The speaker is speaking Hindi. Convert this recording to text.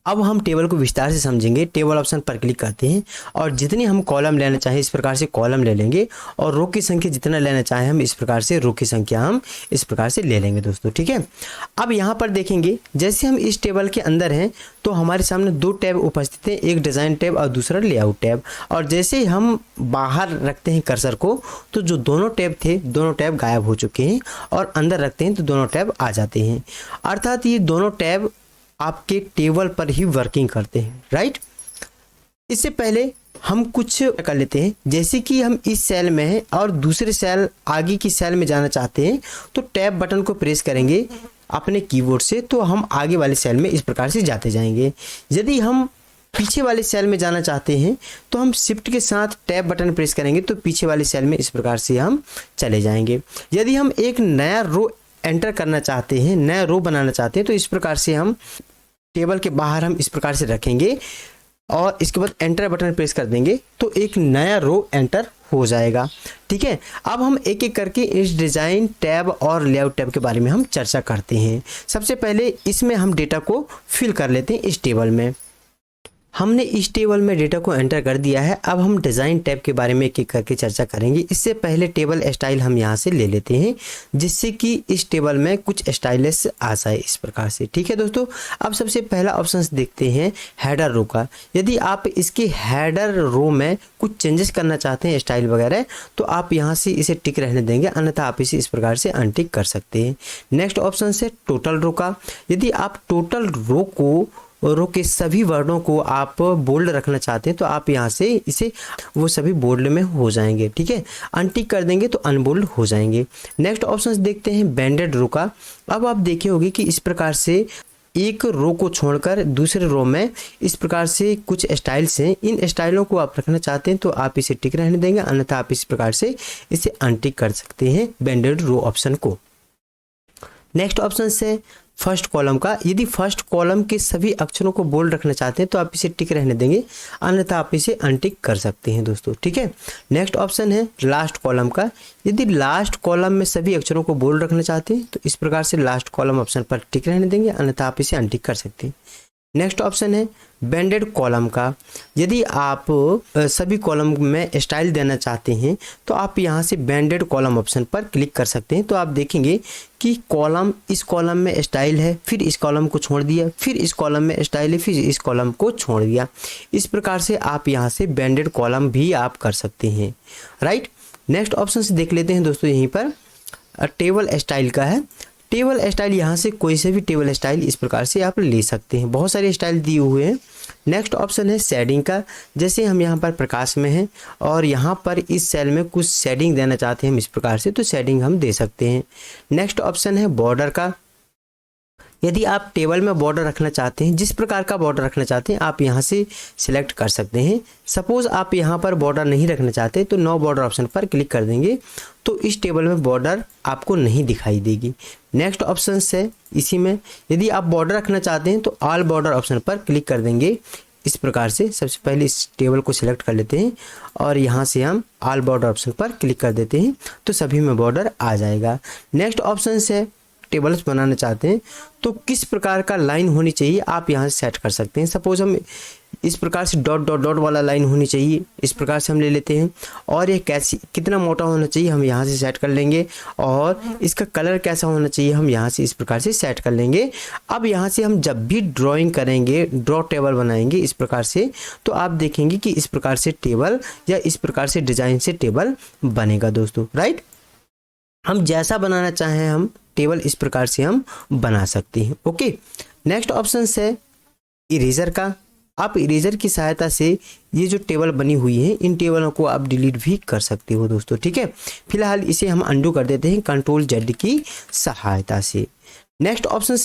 अब हम टेबल को विस्तार से समझेंगे। टेबल ऑप्शन पर क्लिक करते हैं और जितनी हम कॉलम लेना चाहें इस प्रकार से कॉलम ले लेंगे, और रो की संख्या जितना लेना चाहें हम इस प्रकार से रो की संख्या हम इस प्रकार से ले लेंगे दोस्तों, ठीक है। अब यहाँ पर देखेंगे जैसे हम इस टेबल के अंदर हैं तो हमारे सामने दो टैब उपस्थित हैं, एक डिज़ाइन टैब और दूसरा लेआउट टैब। और जैसे ही हम बाहर रखते हैं कर्सर को तो जो दोनों टैब थे दोनों टैब गायब हो चुके हैं, और अंदर रखते हैं तो दोनों टैब आ जाते हैं। अर्थात ये दोनों टैब आपके टेबल पर ही वर्किंग करते हैं, राइट। इससे पहले हम कुछ कर लेते हैं, जैसे कि हम इस सेल में हैं और दूसरे सेल आगे की सेल में जाना चाहते हैं तो टैब बटन को प्रेस करेंगे अपने कीबोर्ड से तो हम आगे वाले सेल में इस प्रकार से जाते जाएंगे। यदि हम पीछे वाले सेल में जाना चाहते हैं तो हम शिफ्ट के साथ टैब बटन प्रेस करेंगे तो पीछे वाले सेल में इस प्रकार से हम चले जाएंगे। यदि हम एक नया रो एंटर करना चाहते हैं, नया रो बनाना चाहते हैं तो इस प्रकार से हम टेबल के बाहर हम इस प्रकार से रखेंगे और इसके बाद एंटर बटन प्रेस कर देंगे तो एक नया रो एंटर हो जाएगा, ठीक है। अब हम एक एक करके इस डिज़ाइन टैब और लेआउट टैब के बारे में हम चर्चा करते हैं। सबसे पहले इसमें हम डेटा को फिल कर लेते हैं। इस टेबल में हमने इस टेबल में डेटा को एंटर कर दिया है। अब हम डिज़ाइन टैब के बारे में एक एक करके चर्चा करेंगे। इससे पहले टेबल स्टाइल हम यहाँ से ले लेते हैं जिससे कि इस टेबल में कुछ स्टाइलिश आ जाए इस प्रकार से, ठीक है दोस्तों। अब सबसे पहला ऑप्शन देखते हैं हेडर रो का। यदि आप इसके हेडर रो में कुछ चेंजेस करना चाहते हैं स्टाइल वगैरह तो आप यहाँ से इसे टिक रहने देंगे, अन्यथा आप इसे इस प्रकार से अनटिक कर सकते हैं। नेक्स्ट ऑप्शन है टोटल रो का। यदि आप टोटल रो के सभी वर्डों को आप बोल्ड रखना चाहते हैं तो आप यहाँ से इसे वो सभी बोल्ड में हो जाएंगे, ठीक है। अनटिक कर देंगे तो अनबोल्ड हो जाएंगे। नेक्स्ट ऑप्शन देखते हैं बैंडेड रो का। अब आप देखे होंगे कि इस प्रकार से एक रो को छोड़कर दूसरे रो में इस प्रकार से कुछ स्टाइल्स हैं। इन स्टाइलों को आप रखना चाहते हैं तो आप इसे टिक रहने देंगे, अन्यथा आप इस प्रकार से इसे अनटिक कर सकते हैं बैंडेड रो ऑप्शन को। नेक्स्ट ऑप्शन है फर्स्ट कॉलम का। यदि फर्स्ट कॉलम के सभी अक्षरों को बोल्ड रखना चाहते हैं तो आप इसे टिक रहने देंगे, अन्यथा आप इसे अनटिक कर सकते हैं दोस्तों, ठीक है। नेक्स्ट ऑप्शन है लास्ट कॉलम का। यदि लास्ट कॉलम में सभी अक्षरों को बोल्ड रखना चाहते हैं तो इस प्रकार से लास्ट कॉलम ऑप्शन पर टिक रहने देंगे, अन्यथा आप इसे अनटिक कर सकते हैं। नेक्स्ट ऑप्शन है बैंडेड कॉलम का। यदि आप सभी कॉलम में स्टाइल देना चाहते हैं तो आप यहाँ से बैंडेड कॉलम ऑप्शन पर क्लिक कर सकते हैं। तो आप देखेंगे कि कॉलम इस कॉलम में स्टाइल है, फिर इस कॉलम को छोड़ दिया, फिर इस कॉलम में स्टाइल है, फिर इस कॉलम को छोड़ दिया। इस प्रकार से आप यहाँ से बैंडेड कॉलम भी आप कर सकते हैं, राइट। नेक्स्ट ऑप्शन से देख लेते हैं दोस्तों, यहीं पर टेबल स्टाइल का है। टेबल स्टाइल यहाँ से कोई से भी टेबल स्टाइल इस प्रकार से आप ले सकते हैं, बहुत सारे स्टाइल दिए हुए हैं। नेक्स्ट ऑप्शन है शेडिंग का। जैसे हम यहाँ पर प्रकाश में हैं और यहाँ पर इस सेल में कुछ शेडिंग देना चाहते हैं हम इस प्रकार से, तो शेडिंग हम दे सकते हैं। नेक्स्ट ऑप्शन है बॉर्डर का। यदि आप टेबल में बॉर्डर रखना चाहते हैं, जिस प्रकार का बॉर्डर रखना चाहते हैं आप यहाँ से सिलेक्ट कर सकते हैं। सपोज आप यहाँ पर बॉर्डर नहीं रखना चाहते तो नो बॉर्डर ऑप्शन पर क्लिक कर देंगे तो इस टेबल में बॉर्डर आपको नहीं दिखाई देगी। नेक्स्ट ऑप्शन है इसी में, यदि आप बॉर्डर रखना चाहते हैं तो ऑल बॉर्डर ऑप्शन पर क्लिक कर देंगे। इस प्रकार से सबसे पहले इस टेबल को सिलेक्ट कर लेते हैं और यहाँ से हम ऑल बॉर्डर ऑप्शन पर क्लिक कर देते हैं तो सभी में बॉर्डर आ जाएगा। नेक्स्ट ऑप्शन है टेबल्स बनाना चाहते हैं तो किस प्रकार का लाइन होनी चाहिए आप यहाँ से सेट कर सकते हैं। सपोज हम इस प्रकार से डॉट डॉट डॉट वाला लाइन होनी चाहिए, इस प्रकार से हम ले लेते हैं। और ये कैसी कितना मोटा होना चाहिए हम यहाँ से सेट कर लेंगे, और इसका कलर कैसा होना चाहिए हम यहाँ से इस प्रकार से सेट कर लेंगे। अब यहाँ से हम जब भी ड्राइंग करेंगे, ड्रॉ टेबल बनाएंगे इस प्रकार से, तो आप देखेंगे कि इस प्रकार से टेबल या इस प्रकार से डिजाइन से टेबल बनेगा दोस्तों, राइट। हम जैसा बनाना चाहें हम टेबल इस प्रकार से हम बना सकते हैं, ओके। नेक्स्ट ऑप्शन है इरेजर का। आप इरेजर की सहायता से ये जो टेबल बनी हुई है इन टेबलों को आप डिलीट भी कर सकते हो दोस्तों, ठीक है। फिलहाल इसे हम अंडू कर देते हैं कंट्रोल Z की सहायता से। Next option